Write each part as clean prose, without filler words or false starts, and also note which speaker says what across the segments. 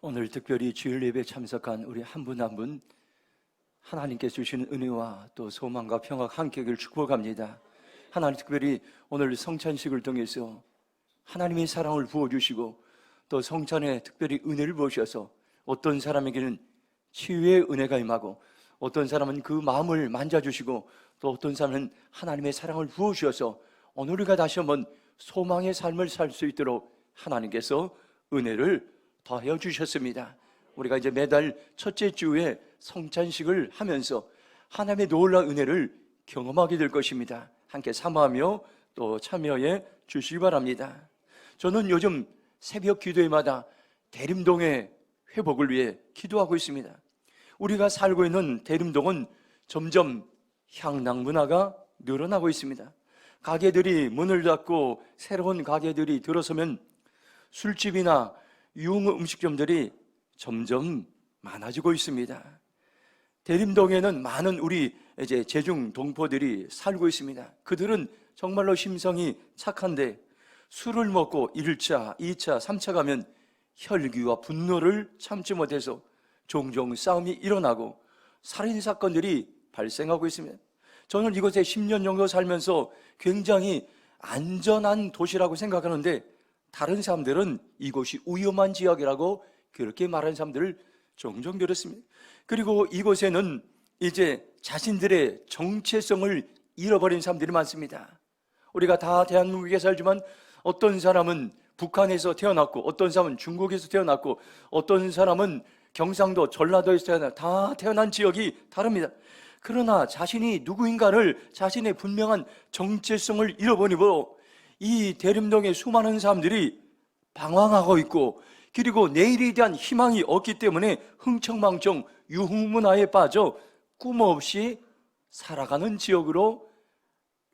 Speaker 1: 오늘 특별히 주일 예배에 참석한 우리 한 분 한 분 하나님께서 주시는 은혜와 또 소망과 평화가 함께하기를 축복합니다. 하나님 특별히 오늘 성찬식을 통해서 하나님의 사랑을 부어주시고 또 성찬에 특별히 은혜를 부으셔서 어떤 사람에게는 치유의 은혜가 임하고 어떤 사람은 그 마음을 만져주시고 또 어떤 사람은 하나님의 사랑을 부어주셔서 오늘 우리가 다시 한번 소망의 삶을 살 수 있도록 하나님께서 은혜를 더해 주셨습니다. 우리가 이제 매달 첫째 주에 성찬식을 하면서 하나님의 놀라운 은혜를 경험하게 될 것입니다. 함께 사모하며 또 참여해 주시기 바랍니다. 저는 요즘 새벽 기도회마다 대림동의 회복을 위해 기도하고 있습니다. 우리가 살고 있는 대림동은 점점 향락 문화가 늘어나고 있습니다. 가게들이 문을 닫고 새로운 가게들이 들어서면 술집이나 유흥 음식점들이 점점 많아지고 있습니다. 대림동에는 많은 우리 이제 제중 동포들이 살고 있습니다. 그들은 정말로 심성이 착한데 술을 먹고 1차, 2차, 3차 가면 혈기와 분노를 참지 못해서 종종 싸움이 일어나고 살인사건들이 발생하고 있습니다. 저는 이곳에 10년 정도 살면서 굉장히 안전한 도시라고 생각하는데 다른 사람들은 이곳이 위험한 지역이라고 그렇게 말하는 사람들을 종종 들었습니다. 그리고 이곳에는 이제 자신들의 정체성을 잃어버린 사람들이 많습니다. 우리가 다 대한민국에 살지만 어떤 사람은 북한에서 태어났고 어떤 사람은 중국에서 태어났고 어떤 사람은 경상도, 전라도에서 태어났고 다 태어난 지역이 다릅니다. 그러나 자신이 누구인가를 자신의 분명한 정체성을 잃어버리고 이 대림동의 수많은 사람들이 방황하고 있고 그리고 내일에 대한 희망이 없기 때문에 흥청망청 유흥문화에 빠져 꿈 없이 살아가는 지역으로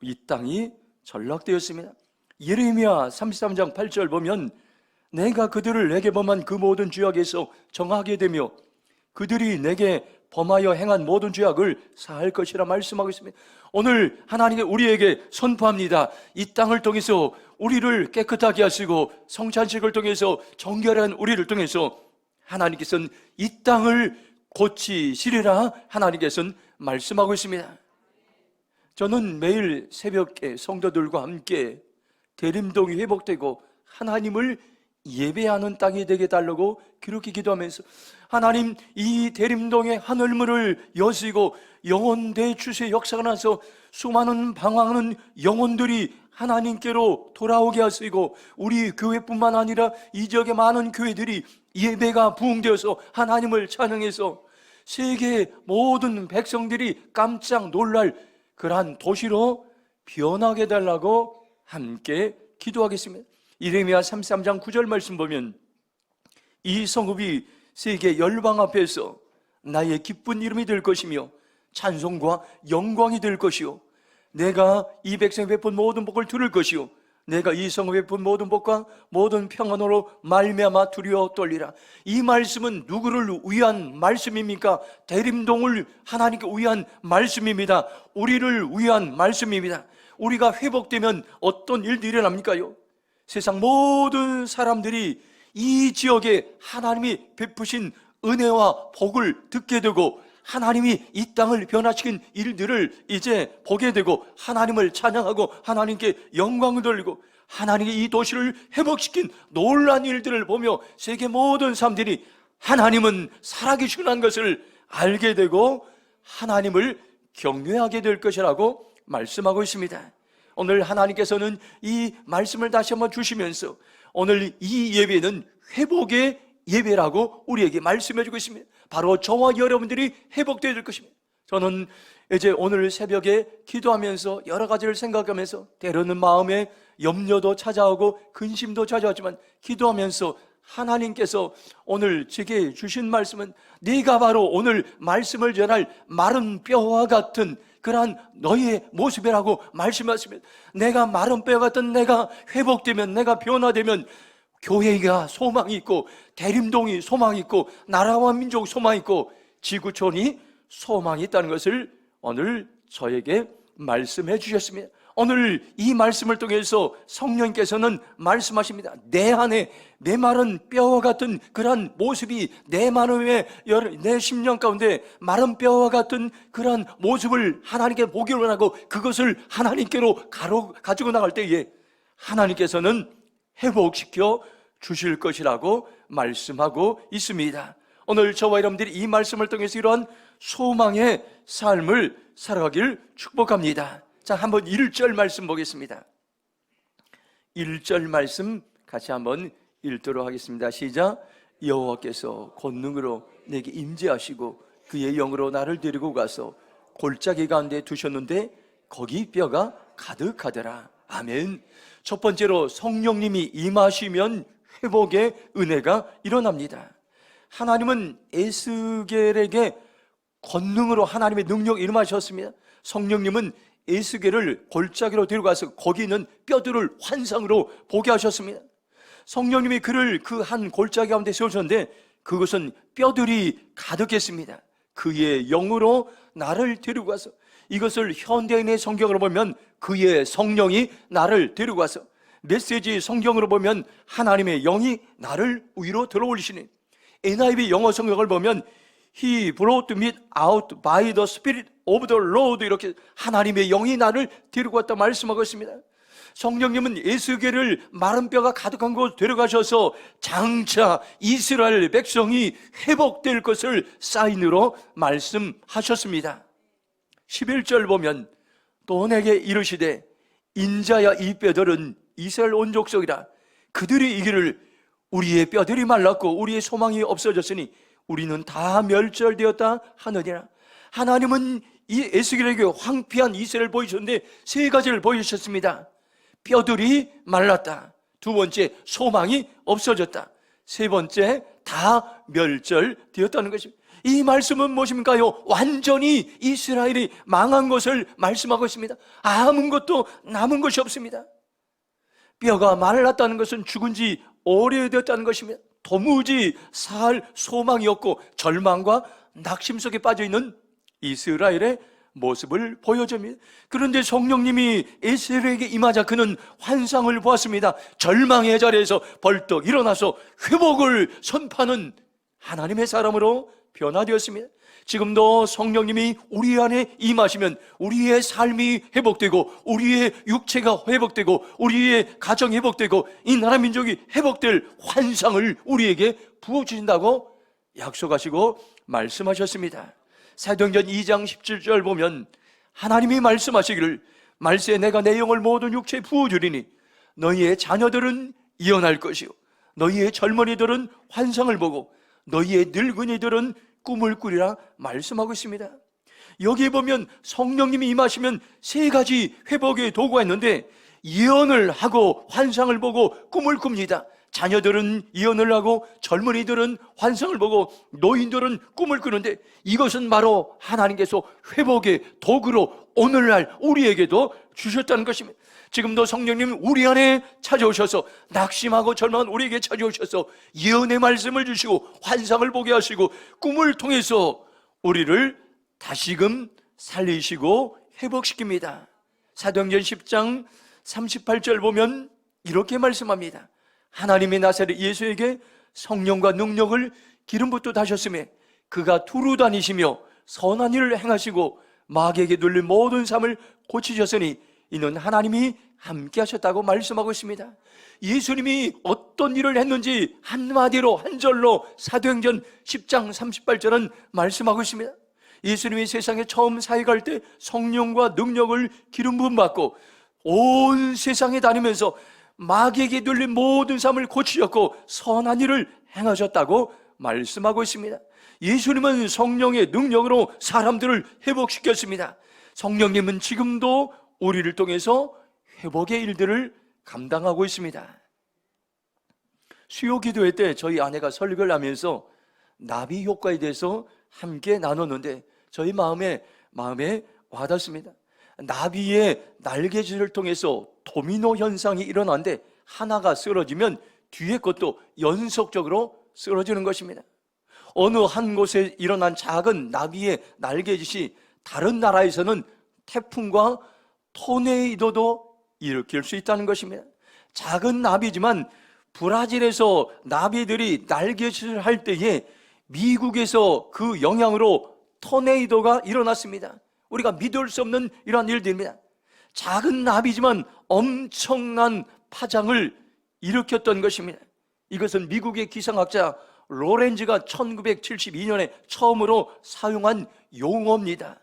Speaker 1: 이 땅이 전락되었습니다. 예레미야 33장 8절 보면 내가 그들을 내게 범한 그 모든 죄악에서 정하게 되며 그들이 내게 범하여 행한 모든 죄악을 사할 것이라 말씀하고 있습니다. 오늘 하나님이 우리에게 선포합니다. 이 땅을 통해서 우리를 깨끗하게 하시고 성찬식을 통해서 정결한 우리를 통해서 하나님께서는 이 땅을 고치시리라 하나님께서는 말씀하고 있습니다. 저는 매일 새벽에 성도들과 함께 대림동이 회복되고 하나님을 예배하는 땅이 되게 달라고 그렇게 기도하면서 하나님 이 대림동의 하늘문을 여시고 영혼 대추수의 역사가 나서 수많은 방황하는 영혼들이 하나님께로 돌아오게 하시고 우리 교회뿐만 아니라 이 지역의 많은 교회들이 예배가 부흥되어서 하나님을 찬양해서 세계 모든 백성들이 깜짝 놀랄 그러한 도시로 변하게 해달라고 함께 기도하겠습니다. 예레미야 33장 9절 말씀 보면 이 성읍이 세계 열방 앞에서 나의 기쁜 이름이 될 것이며 찬송과 영광이 될 것이요 내가 이 백성에 베푼 모든 복을 들을 것이요 내가 이 성읍에 베푼 모든 복과 모든 평안으로 말미암아 두려워 떨리라. 이 말씀은 누구를 위한 말씀입니까? 대림동을 하나님께 위한 말씀입니다. 우리를 위한 말씀입니다. 우리가 회복되면 어떤 일들이 일어납니까요? 세상 모든 사람들이 이 지역에 하나님이 베푸신 은혜와 복을 듣게 되고 하나님이 이 땅을 변화시킨 일들을 이제 보게 되고 하나님을 찬양하고 하나님께 영광을 돌리고 하나님이 이 도시를 회복시킨 놀라운 일들을 보며 세계 모든 사람들이 하나님은 살아계시는 것을 알게 되고 하나님을 경외하게 될 것이라고 말씀하고 있습니다. 오늘 하나님께서는 이 말씀을 다시 한번 주시면서 오늘 이 예배는 회복의 예배라고 우리에게 말씀해 주고 있습니다. 바로 저와 여러분들이 회복되어야 될 것입니다. 저는 이제 오늘 새벽에 기도하면서 여러 가지를 생각하면서 때로는 마음에 염려도 찾아오고 근심도 찾아오지만 기도하면서 하나님께서 오늘 제게 주신 말씀은 네가 바로 오늘 말씀을 전할 마른 뼈와 같은 그러한 너희의 모습이라고 말씀하십니다. 내가 마른 뼈 같은 내가 회복되면 내가 변화되면 교회가 소망이 있고 대림동이 소망이 있고 나라와 민족 소망이 있고 지구촌이 소망이 있다는 것을 오늘 저에게 말씀해 주셨습니다. 오늘 이 말씀을 통해서 성령께서는 말씀하십니다. 내 안에 메마른 뼈와 같은 그러한 모습이 내 마음에, 내 심령 가운데 마른 뼈와 같은 그러한 모습을 하나님께 보기를 원하고 그것을 하나님께로 가지고 나갈 때에 하나님께서는 회복시켜 주실 것이라고 말씀하고 있습니다. 오늘 저와 여러분들이 이 말씀을 통해서 이러한 소망의 삶을 살아가길 축복합니다. 자, 한번 1절 말씀 보겠습니다. 1절 말씀 같이 한번 읽도록 하겠습니다. 시작. 여호와께서 권능으로 내게 임재하시고 그의 영으로 나를 데리고 가서 골짜기 가운데 두셨는데 거기 뼈가 가득하더라. 아멘. 첫 번째로 성령님이 임하시면 회복의 은혜가 일어납니다. 하나님은 에스겔에게 권능으로 하나님의 능력이 임하셨습니다. 성령님은 에스겔을 골짜기로 데려가서 거기 있는 뼈들을 환상으로 보게 하셨습니다. 성령님이 그를 그 한 골짜기 가운데 세우셨는데 그것은 뼈들이 가득했습니다. 그의 영으로 나를 데리고 가서, 이것을 현대인의 성경으로 보면 그의 성령이 나를 데리고 가서, 메시지 성경으로 보면 하나님의 영이 나를 위로 들어올리시니, NIV 영어 성경을 보면 He brought me out by the Spirit of the Lord, 이렇게 하나님의 영이 나를 데리고 왔다 말씀하고 있습니다. 성령님은 에스겔을 마른 뼈가 가득한 곳 데려가셔서 장차 이스라엘 백성이 회복될 것을 사인으로 말씀하셨습니다. 11절 보면 또 내게 이르시되 인자야 이 뼈들은 이스라엘 온 족속이라. 그들이 이기를 우리의 뼈들이 말랐고 우리의 소망이 없어졌으니 우리는 다 멸절되었다 하느니라. 하나님은 이 에스겔에게 황폐한 이스라엘을 보이셨는데 세 가지를 보이셨습니다. 뼈들이 말랐다. 두 번째, 소망이 없어졌다. 세 번째, 다 멸절되었다는 것입니다. 이 말씀은 무엇입니까요? 완전히 이스라엘이 망한 것을 말씀하고 있습니다. 아무것도 남은 것이 없습니다. 뼈가 말랐다는 것은 죽은 지 오래되었다는 것입니다. 도무지 살 소망이 없고 절망과 낙심 속에 빠져있는 이스라엘의 모습을 보여줍니다. 그런데 성령님이 에스겔에게 임하자 그는 환상을 보았습니다. 절망의 자리에서 벌떡 일어나서 회복을 선포하는 하나님의 사람으로 변화되었습니다. 지금도 성령님이 우리 안에 임하시면 우리의 삶이 회복되고 우리의 육체가 회복되고 우리의 가정이 회복되고 이 나라 민족이 회복될 환상을 우리에게 부어주신다고 약속하시고 말씀하셨습니다. 사도행전 2장 17절 보면 하나님이 말씀하시기를 말세에 내가 내 영을 모든 육체에 부어주리니 너희의 자녀들은 예언할 것이요 너희의 젊은이들은 환상을 보고 너희의 늙은이들은 꿈을 꾸리라 말씀하고 있습니다. 여기 보면 성령님이 임하시면 세 가지 회복의 도구가 있는데 예언을 하고 환상을 보고 꿈을 꿉니다. 자녀들은 예언을 하고 젊은이들은 환상을 보고 노인들은 꿈을 꾸는데 이것은 바로 하나님께서 회복의 도구로 오늘날 우리에게도 주셨다는 것입니다. 지금도 성령님 우리 안에 찾아오셔서 낙심하고 절망한 우리에게 찾아오셔서 예언의 말씀을 주시고 환상을 보게 하시고 꿈을 통해서 우리를 다시금 살리시고 회복시킵니다. 사도행전 10장 38절 보면 이렇게 말씀합니다. 하나님이 나사렛 예수에게 성령과 능력을 기름부터 다셨음에 그가 두루 다니시며 선한 일을 행하시고 마귀에게 눌린 모든 삶을 고치셨으니 이는 하나님이 함께 하셨다고 말씀하고 있습니다. 예수님이 어떤 일을 했는지 한마디로 한 절로 사도행전 10장 38절은 말씀하고 있습니다. 예수님이 세상에 처음 사역할 때 성령과 능력을 기름 부음 받고 온 세상에 다니면서 마귀에게 눌린 모든 삶을 고치셨고 선한 일을 행하셨다고 말씀하고 있습니다. 예수님은 성령의 능력으로 사람들을 회복시켰습니다. 성령님은 지금도 우리를 통해서 회복의 일들을 감당하고 있습니다. 수요 기도회 때 저희 아내가 설교를 하면서 나비 효과에 대해서 함께 나눴는데 저희 마음에 와닿습니다. 나비의 날개질을 통해서 도미노 현상이 일어나는데 하나가 쓰러지면 뒤에 것도 연속적으로 쓰러지는 것입니다. 어느 한 곳에 일어난 작은 나비의 날개짓이 다른 나라에서는 태풍과 토네이도도 일으킬 수 있다는 것입니다. 작은 나비지만 브라질에서 나비들이 날개짓을 할 때에 미국에서 그 영향으로 토네이도가 일어났습니다. 우리가 믿을 수 없는 이러한 일들입니다. 작은 나비지만 엄청난 파장을 일으켰던 것입니다. 이것은 미국의 기상학자 로렌즈가 1972년에 처음으로 사용한 용어입니다.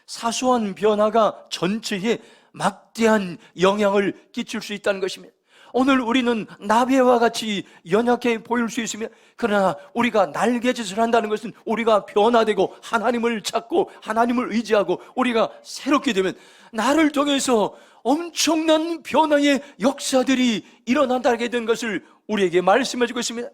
Speaker 1: 사소한 변화가 전체에 막대한 영향을 끼칠 수 있다는 것입니다. 오늘 우리는 나비와 같이 연약해 보일 수 있으며, 그러나 우리가 날개짓을 한다는 것은 우리가 변화되고 하나님을 찾고 하나님을 의지하고 우리가 새롭게 되면 나를 통해서 엄청난 변화의 역사들이 일어난다게 된 것을 우리에게 말씀해 주고 있습니다.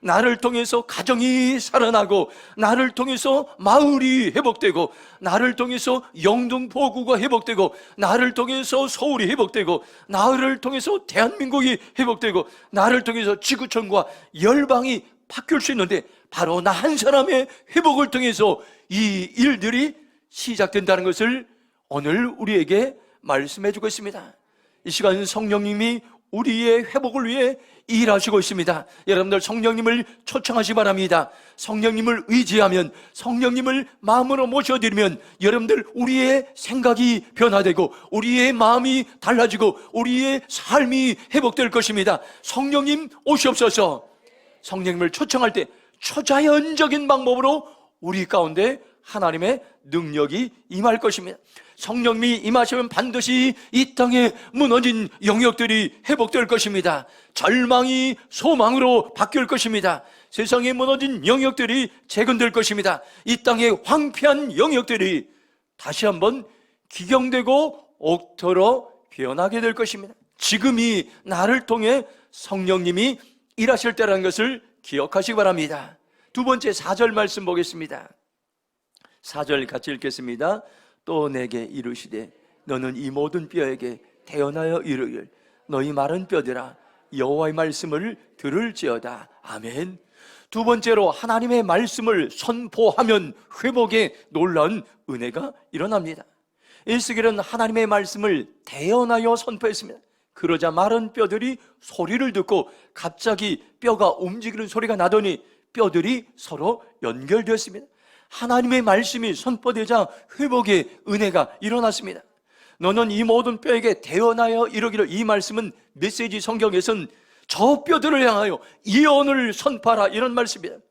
Speaker 1: 나를 통해서 가정이 살아나고, 나를 통해서 마을이 회복되고, 나를 통해서 영등포구가 회복되고, 나를 통해서 서울이 회복되고, 나를 통해서 대한민국이 회복되고, 나를 통해서 지구촌과 열방이 바뀔 수 있는데, 바로 나 한 사람의 회복을 통해서 이 일들이 시작된다는 것을 오늘 우리에게 말씀해 주고 있습니다. 이 시간 성령님이 우리의 회복을 위해 일하시고 있습니다. 여러분들 성령님을 초청하시 바랍니다. 성령님을 의지하면, 성령님을 마음으로 모셔드리면 여러분들 우리의 생각이 변화되고 우리의 마음이 달라지고 우리의 삶이 회복될 것입니다. 성령님 오시옵소서. 성령님을 초청할 때 초자연적인 방법으로 우리 가운데 하나님의 능력이 임할 것입니다. 성령님이 임하시면 반드시 이 땅에 무너진 영역들이 회복될 것입니다. 절망이 소망으로 바뀔 것입니다. 세상에 무너진 영역들이 재건될 것입니다. 이 땅의 황폐한 영역들이 다시 한번 기경되고 옥토로 변하게 될 것입니다. 지금이 나를 통해 성령님이 일하실 때라는 것을 기억하시기 바랍니다. 두 번째 4절 말씀 보겠습니다. 4절 같이 읽겠습니다. 또 내게 이르시되 너는 이 모든 뼈에게 태어나여 이르길 너희 마른 뼈들아 여호와의 말씀을 들을지어다. 아멘. 두 번째로 하나님의 말씀을 선포하면 회복의 놀라운 은혜가 일어납니다. 에스겔은 하나님의 말씀을 태어나여 선포했습니다. 그러자 마른 뼈들이 소리를 듣고 갑자기 뼈가 움직이는 소리가 나더니 뼈들이 서로 연결되었습니다. 하나님의 말씀이 선포되자 회복의 은혜가 일어났습니다. 너는 이 모든 뼈에게 태어나여 이르기를, 이 말씀은 메시지 성경에서는 저 뼈들을 향하여 예언을 선포하라 이런 말씀입니다.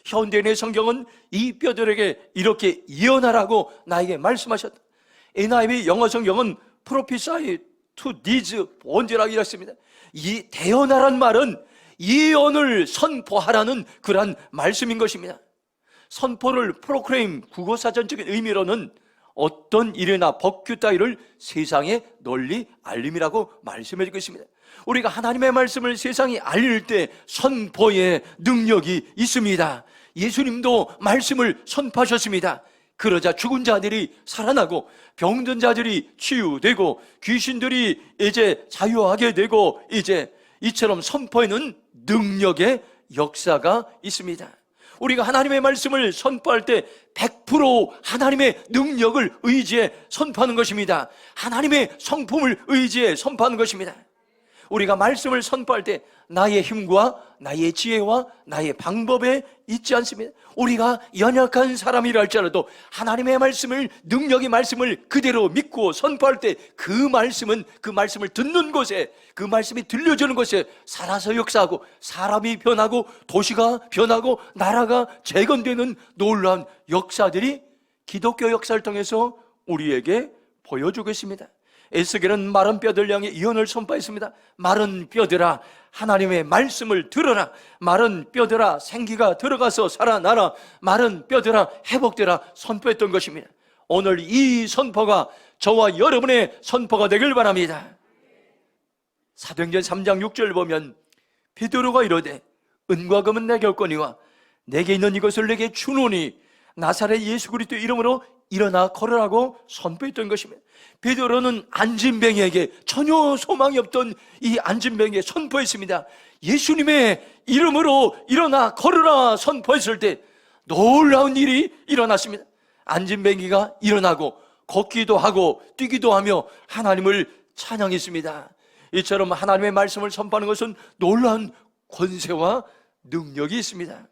Speaker 1: 현대인의 성경은 이 뼈들에게 이렇게 예언하라고 나에게 말씀하셨다. NIV 영어 성경은 prophesy to these bones라고 이랬습니다. 이 태어나란 말은 예언을 선포하라는 그러한 말씀인 것입니다. 선포를 프로크레임 국어사전적인 의미로는 어떤 일이나 법규 따위를 세상에 널리 알림이라고 말씀해 주고 있습니다. 우리가 하나님의 말씀을 세상에 알릴 때 선포의 능력이 있습니다. 예수님도 말씀을 선포하셨습니다. 그러자 죽은 자들이 살아나고 병든 자들이 치유되고 귀신들이 이제 자유하게 되고 이제 이처럼 선포에는 능력의 역사가 있습니다. 우리가 하나님의 말씀을 선포할 때 100% 하나님의 능력을 의지해 선포하는 것입니다. 하나님의 성품을 의지해 선포하는 것입니다. 우리가 말씀을 선포할 때 나의 힘과 나의 지혜와 나의 방법에 있지 않습니다. 우리가 연약한 사람이라 할지라도 하나님의 말씀을, 능력의 말씀을 그대로 믿고 선포할 때 그 말씀을 듣는 곳에, 그 말씀이 들려주는 곳에 살아서 역사하고 사람이 변하고 도시가 변하고 나라가 재건되는 놀라운 역사들이 기독교 역사를 통해서 우리에게 보여주고 있습니다. 에스겔은 마른 뼈들 향해 예언을 선포했습니다. 마른 뼈들아 하나님의 말씀을 들어라. 마른 뼈들아 생기가 들어가서 살아나라. 마른 뼈들아 회복되라 선포했던 것입니다. 오늘 이 선포가 저와 여러분의 선포가 되길 바랍니다. 사도행전 3장 6절 보면 베드로가 이르되 은과 금은 내게 없거니와 내게 있는 이것을 내게 주노니 나사렛 예수 그리스도 이름으로 일어나 걸으라고 선포했던 것입니다. 베드로는 안진뱅이에게 전혀 소망이 없던 이 안진뱅이에 선포했습니다. 예수님의 이름으로 일어나 걸으라 선포했을 때 놀라운 일이 일어났습니다. 안진뱅이가 일어나고 걷기도 하고 뛰기도 하며 하나님을 찬양했습니다. 이처럼 하나님의 말씀을 선포하는 것은 놀라운 권세와 능력이 있습니다.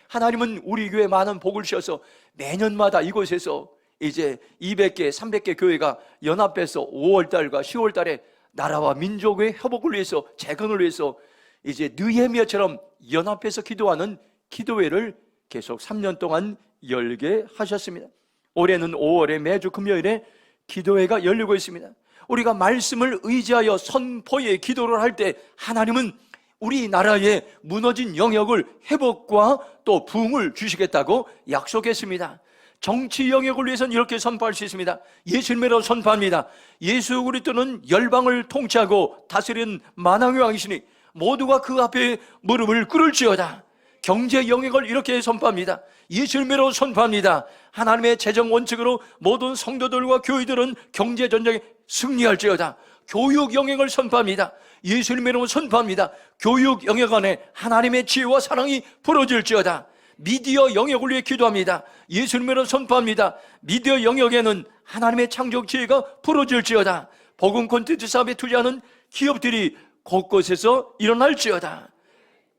Speaker 1: 하나님은 우리 교회에 많은 복을 주셔서 매년마다 이곳에서 이제 200개, 300개 교회가 연합해서 5월달과 10월달에 나라와 민족의 회복을 위해서, 재건을 위해서 이제 느헤미야처럼 연합해서 기도하는 기도회를 계속 3년 동안 열게 하셨습니다. 올해는 5월에 매주 금요일에 기도회가 열리고 있습니다. 우리가 말씀을 의지하여 선포의 기도를 할 때 하나님은 우리나라의 무너진 영역을 회복과 또 부흥을 주시겠다고 약속했습니다. 정치 영역을 위해서는 이렇게 선포할 수 있습니다. 예수님으로 선포합니다. 예수 그리스도는 열방을 통치하고 다스리는 만왕의 왕이시니 모두가 그 앞에 무릎을 꿇을지어다. 경제 영역을 이렇게 선포합니다. 예수님으로 선포합니다. 하나님의 재정 원칙으로 모든 성도들과 교회들은 경제 전쟁에 승리할지어다. 교육 영역을 선포합니다. 예수님으로 선포합니다. 교육 영역 안에 하나님의 지혜와 사랑이 부러질지어다. 미디어 영역을 위해 기도합니다. 예수님으로 선포합니다. 미디어 영역에는 하나님의 창조 지혜가 부러질지어다. 복음 콘텐츠 사업에 투자하는 기업들이 곳곳에서 일어날지어다.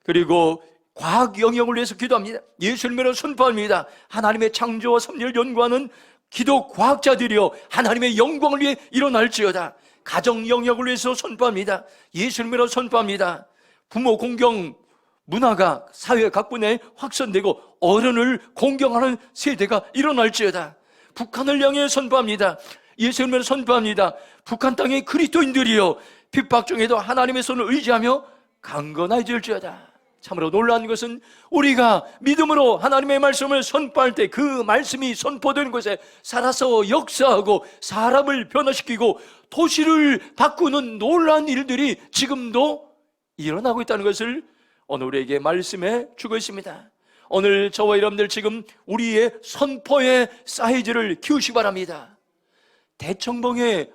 Speaker 1: 그리고 과학 영역을 위해서 기도합니다. 예수님으로 선포합니다. 하나님의 창조와 섭리를 연구하는 기독 과학자들이여 하나님의 영광을 위해 일어날지어다. 가정 영역을 위해서 선포합니다. 예수님으로 선포합니다. 부모 공경 문화가 사회 각분에 확산되고 어른을 공경하는 세대가 일어날지어다. 북한을 향해 선포합니다. 예수님을 선포합니다. 북한 땅의 그리스도인들이여 핍박 중에도 하나님의 손을 의지하며 강건해질지어다. 참으로 놀라운 것은 우리가 믿음으로 하나님의 말씀을 선포할 때 그 말씀이 선포되는 곳에 살아서 역사하고 사람을 변화시키고 도시를 바꾸는 놀라운 일들이 지금도 일어나고 있다는 것을 오늘 우리에게 말씀해 주고 있습니다. 오늘 저와 여러분들 지금 우리의 선포의 사이즈를 키우시기 바랍니다. 대청봉에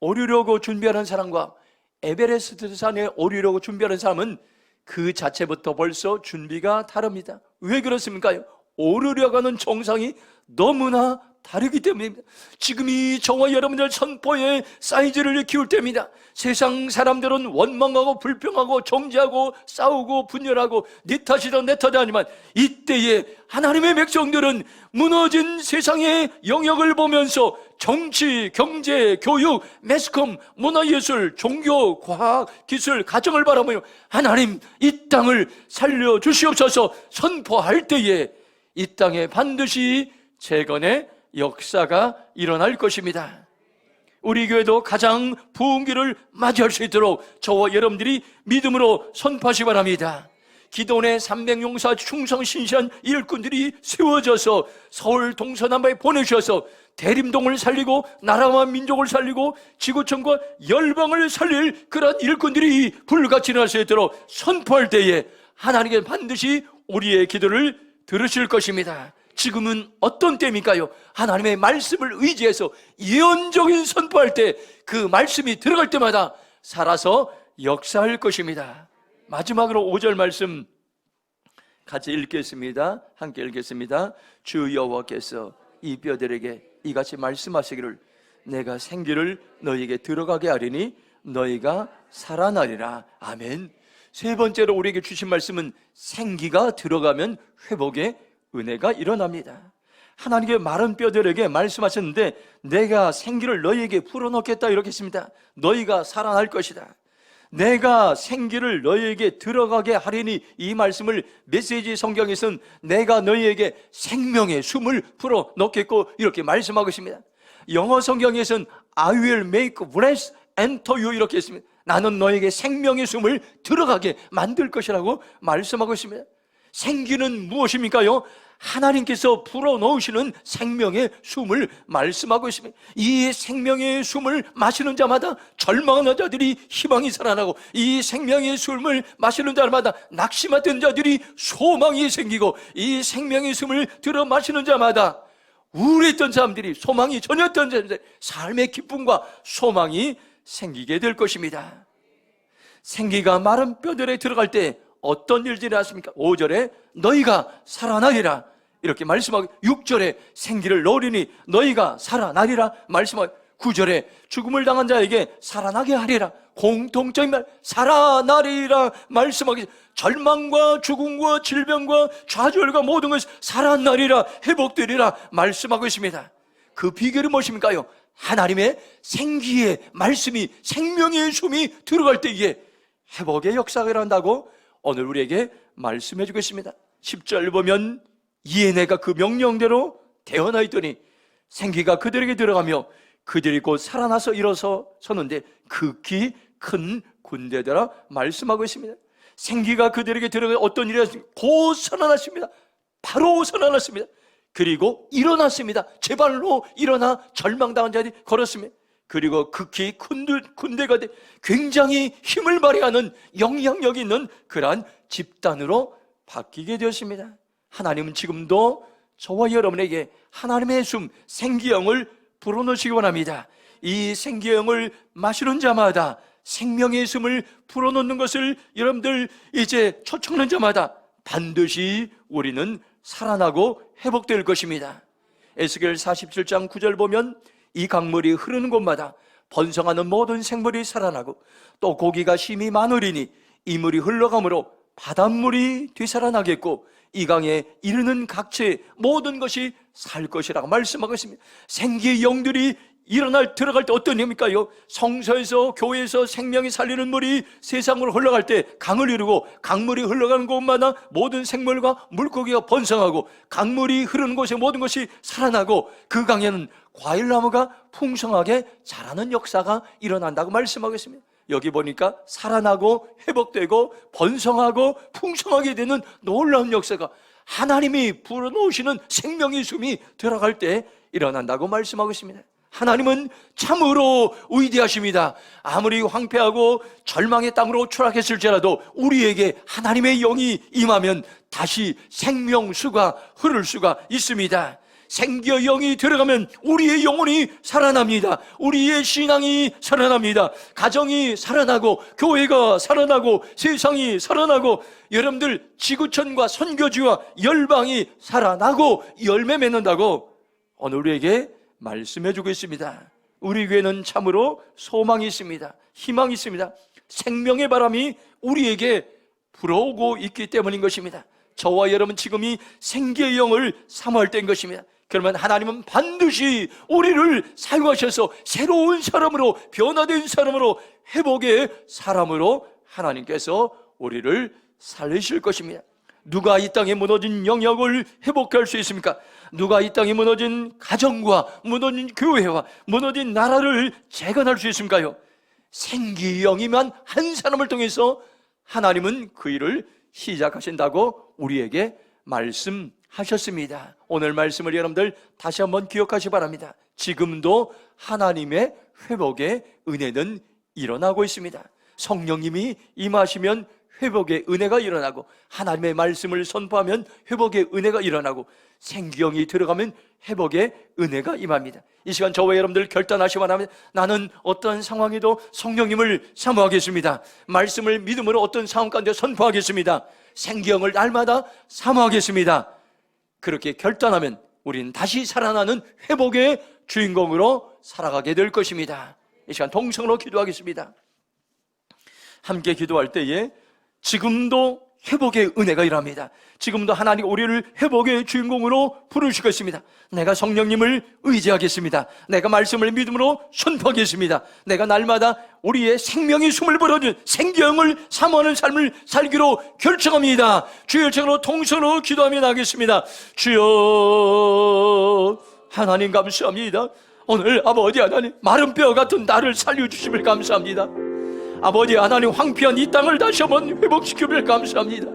Speaker 1: 오르려고 준비하는 사람과 에베레스트 산에 오르려고 준비하는 사람은 그 자체부터 벌써 준비가 다릅니다. 왜 그렇습니까? 오르려고 하는 정상이 너무나 다르기 때문입니다. 지금이 저와 여러분들 선포의 사이즈를 키울 때입니다. 세상 사람들은 원망하고 불평하고 정죄하고 싸우고 분열하고 네 탓이다 내 탓이 아니지만 이때에 하나님의 백성들은 무너진 세상의 영역을 보면서 정치, 경제, 교육, 매스컴, 문화예술, 종교, 과학, 기술, 가정을 바라보며 하나님 이 땅을 살려주시옵소서 선포할 때에 이 땅에 반드시 재건의 역사가 일어날 것입니다. 우리 교회도 가장 부흥기를 맞이할 수 있도록 저와 여러분들이 믿음으로 선포하시기 바랍니다. 기도원의 300용사 충성 신실한 일꾼들이 세워져서 서울 동서남북에 보내주셔서 대림동을 살리고 나라와 민족을 살리고 지구촌과 열방을 살릴 그런 일꾼들이 불같이 일어날 수 있도록 선포할 때에 하나님께 반드시 우리의 기도를 들으실 것입니다. 지금은 어떤 때입니까요? 하나님의 말씀을 의지해서 예언적인 선포할 때 그 말씀이 들어갈 때마다 살아서 역사할 것입니다. 마지막으로 5절 말씀 같이 읽겠습니다. 함께 읽겠습니다. 주 여호와께서 이 뼈들에게 이같이 말씀하시기를 내가 생기를 너희에게 들어가게 하리니 너희가 살아나리라. 아멘. 세 번째로 우리에게 주신 말씀은 생기가 들어가면 회복의 은혜가 일어납니다. 하나님께 마른 뼈들에게 말씀하셨는데 내가 생기를 너희에게 불어넣겠다 이렇게 했습니다. 너희가 살아날 것이다. 내가 생기를 너희에게 들어가게 하리니 이 말씀을 메시지 성경에서는 내가 너희에게 생명의 숨을 불어넣겠고 이렇게 말씀하고 있습니다. 영어 성경에서는 I will make breath enter you 이렇게 했습니다. 나는 너에게 생명의 숨을 들어가게 만들 것이라고 말씀하고 있습니다. 생기는 무엇입니까요? 하나님께서 불어넣으시는 생명의 숨을 말씀하고 있습니다. 이 생명의 숨을 마시는 자마다 절망하는 자들이 희망이 살아나고 이 생명의 숨을 마시는 자마다 낙심했던 자들이 소망이 생기고 이 생명의 숨을 들어 마시는 자마다 우울했던 사람들이 소망이 전했던 자들 삶의 기쁨과 소망이 생기게 될 것입니다. 생기가 마른 뼈들에 들어갈 때 어떤 일들이 났습니까? 5절에 너희가 살아나리라. 이렇게 말씀하고 6절에 생기를 넣으리니 너희가 살아나리라 말씀하고 9절에 죽음을 당한 자에게 살아나게 하리라 공통적인 말 살아나리라 말씀하기 절망과 죽음과 질병과 좌절과 모든 것이 살아나리라 회복되리라 말씀하고 있습니다. 그 비결이 무엇입니까요? 하나님의 생기의 말씀이 생명의 숨이 들어갈 때 이게 회복의 역사가 일어난다고 오늘 우리에게 말씀해 주고 있습니다. 10절 보면 이에 내가 그 명령대로 태어나 있더니 생기가 그들에게 들어가며 그들이 곧 살아나서 일어서 서는데 극히 큰 군대더라 말씀하고 있습니다. 생기가 그들에게 들어가 어떤 일이 곧 살아났습니다. 바로 살아났습니다. 그리고 일어났습니다. 제 발로 일어나 절망당한 자들이 걸었습니다. 그리고 극히 군대가 돼 굉장히 힘을 발휘하는 영향력 있는 그러한 집단으로 바뀌게 되었습니다. 하나님은 지금도 저와 여러분에게 하나님의 숨, 생기영을 불어넣으시기 원합니다. 이 생기영을 마시는 자마다 생명의 숨을 불어넣는 것을 여러분들 이제 초청하는 자마다 반드시 우리는 살아나고 회복될 것입니다. 에스겔 47장 9절 보면 이 강물이 흐르는 곳마다 번성하는 모든 생물이 살아나고 또 고기가 심히 많으리니 이 물이 흘러가므로 바닷물이 되살아나겠고 이 강에 이르는 각체 모든 것이 살 것이라고 말씀하고 있습니다. 생기의 영들이 들어갈 때 어떤 의미일까요? 성서에서 교회에서 생명이 살리는 물이 세상으로 흘러갈 때 강을 이루고 강물이 흘러가는 곳마다 모든 생물과 물고기가 번성하고 강물이 흐르는 곳에 모든 것이 살아나고 그 강에는 과일나무가 풍성하게 자라는 역사가 일어난다고 말씀하고 있습니다. 여기 보니까 살아나고 회복되고 번성하고 풍성하게 되는 놀라운 역사가 하나님이 불어넣으시는 생명의 숨이 들어갈 때 일어난다고 말씀하고 있습니다. 하나님은 참으로 위대하십니다. 아무리 황폐하고 절망의 땅으로 추락했을지라도 우리에게 하나님의 영이 임하면 다시 생명수가 흐를 수가 있습니다. 생기의 영이 들어가면 우리의 영혼이 살아납니다. 우리의 신앙이 살아납니다. 가정이 살아나고 교회가 살아나고 세상이 살아나고 여러분들 지구촌과 선교지와 열방이 살아나고 열매 맺는다고 오늘 우리에게 말씀해주고 있습니다. 우리 교회는 참으로 소망이 있습니다. 희망이 있습니다. 생명의 바람이 우리에게 불어오고 있기 때문인 것입니다. 저와 여러분 지금이 생기의 영을 사모할 때인 것입니다. 그러면 하나님은 반드시 우리를 사용하셔서 새로운 사람으로 변화된 사람으로 회복의 사람으로 하나님께서 우리를 살리실 것입니다. 누가 이 땅에 무너진 영역을 회복할 수 있습니까? 누가 이 땅에 무너진 가정과 무너진 교회와 무너진 나라를 재건할 수 있을까요? 생기의 영이만 한 사람을 통해서 하나님은 그 일을 시작하신다고 우리에게 말씀하셨습니다. 오늘 말씀을 여러분들 다시 한번 기억하시기 바랍니다. 지금도 하나님의 회복의 은혜는 일어나고 있습니다. 성령님이 임하시면 회복의 은혜가 일어나고 하나님의 말씀을 선포하면 회복의 은혜가 일어나고 생기영이 들어가면 회복의 은혜가 임합니다. 이 시간 저와 여러분들 결단하시기 바랍니다. 나는 어떤 상황에도 성령님을 사모하겠습니다. 말씀을 믿음으로 어떤 상황 가운데 선포하겠습니다. 생기영을 날마다 사모하겠습니다. 그렇게 결단하면 우리는 다시 살아나는 회복의 주인공으로 살아가게 될 것입니다. 이 시간 동성으로 기도하겠습니다. 함께 기도할 때에 지금도 회복의 은혜가 일합니다. 지금도 하나님 우리를 회복의 주인공으로 부르실 것입니다. 내가 성령님을 의지하겠습니다. 내가 말씀을 믿음으로 선포하겠습니다. 내가 날마다 우리의 생명의 숨을 불어준 생기영을 사모하는 삶을 살기로 결정합니다. 주의 열정으로 통성으로 기도하며 나가겠습니다. 주여 하나님 감사합니다. 오늘 아버지 하나님 마른 뼈 같은 나를 살려주심을 감사합니다. 아버지 하나님 황폐한 이 땅을 다시 한번 회복시키길 감사합니다.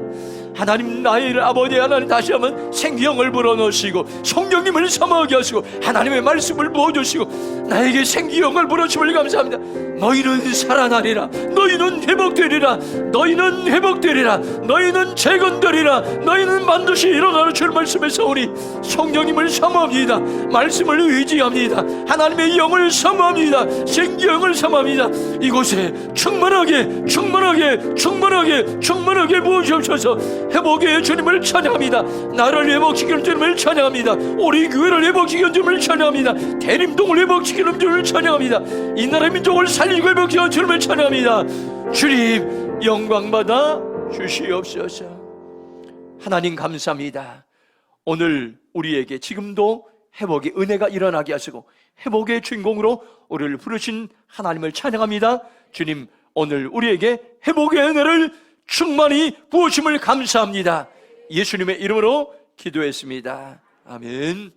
Speaker 1: 하나님 나의 아버지 하나님 다시 한번 생명을 불어넣으시고 성령님 주님을 사모하게 하시고 하나님의 말씀을 부어주시고 나에게 생기형을 부르심을 감사합니다. 너희는 살아나리라. 너희는 회복되리라. 너희는 회복되리라. 너희는 재건되리라. 너희는 반드시 일어나는 줄 말씀에서 우리 성령님을 사모합니다. 말씀을 의지합니다. 하나님의 영을 사모합니다. 생기형을 사모합니다. 이곳에 충만하게 충만하게 충만하게 충만하게 부으시옵소서. 회복의 주님을 찬양합니다. 나를 회복시키는 주님을 찬양합니다. 우리 교회를 회복시키는 주님을 찬양합니다. 대림동을 회복시키는 주님을 찬양합니다. 이 나라 민족을 살리고 회복시키는 주님을 찬양합니다. 주님 영광받아 주시옵소서. 하나님 감사합니다. 오늘 우리에게 지금도 회복의 은혜가 일어나게 하시고 회복의 주인공으로 우리를 부르신 하나님을 찬양합니다. 주님 오늘 우리에게 회복의 은혜를 충만히 부으심을 감사합니다. 예수님의 이름으로 기도했습니다. 아멘.